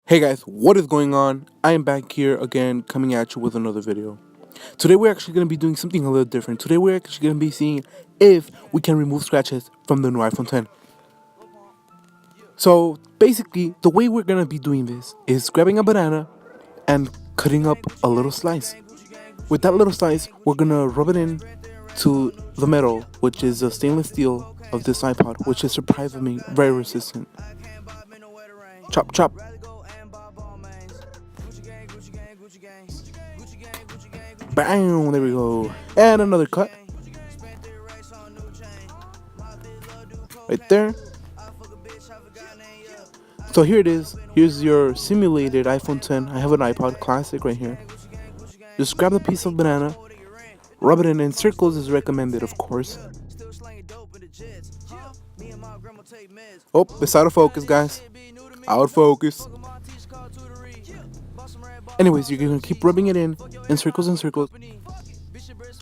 Hey guys, what is going on? I am back here again coming at you with another video. Today we're actually going to be doing something a little different. Today we're actually going to be seeing if we can remove scratches from the new iPhone 10. So basically the way we're going to be doing this is grabbing a banana and cutting up a little slice. With that little slice we're going to rub it in to the metal, which is the stainless steel of this iPod, which is surprisingly very resistant. Chop chop. Bam! There we go. And another cut. Right there. So here it is. Here's your simulated iPhone 10. I have an iPod Classic right here. Just grab a piece of banana, rub it in circles is recommended, of course. Oh, it's out of focus, guys. Out of focus. Anyways, you're gonna keep rubbing it in circles and circles.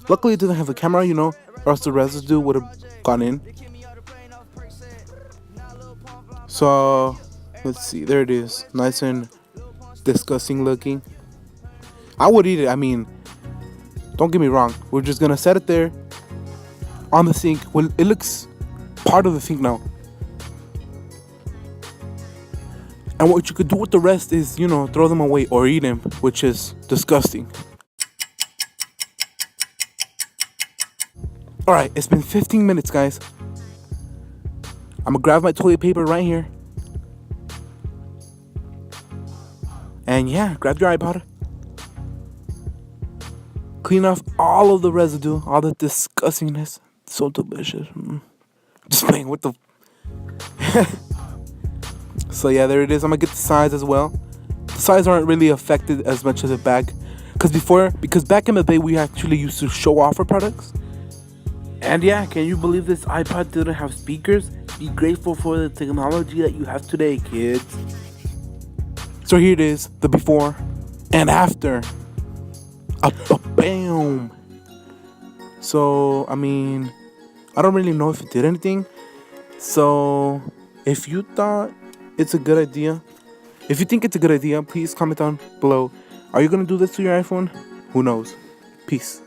Luckily it doesn't have a camera, or else the residue would have gone in. So let's see, there it is, nice and disgusting looking. I would eat it. I mean, don't get me wrong, we're just gonna set it there on the sink. Well, it looks part of the sink now. And what you could do with the rest is, throw them away or eat them, which is disgusting. Alright, it's been 15 minutes, guys. I'm gonna grab my toilet paper right here. And yeah, grab your iPod. Clean off all of the residue, all the disgustingness. So delicious. Just playing with the... So yeah, there it is. I'm gonna get the sides as well. The sides aren't really affected as much as the back. Because back in the day, we actually used to show off our products. And yeah, can you believe this iPod didn't have speakers? Be grateful for the technology that you have today, kids. So here it is, the before and after. Bam! So, I mean, I don't really know if it did anything. So, if you thought it's a good idea, if you think it's a good idea, please comment down below. Are you gonna do this to your iPhone? Who knows? Peace.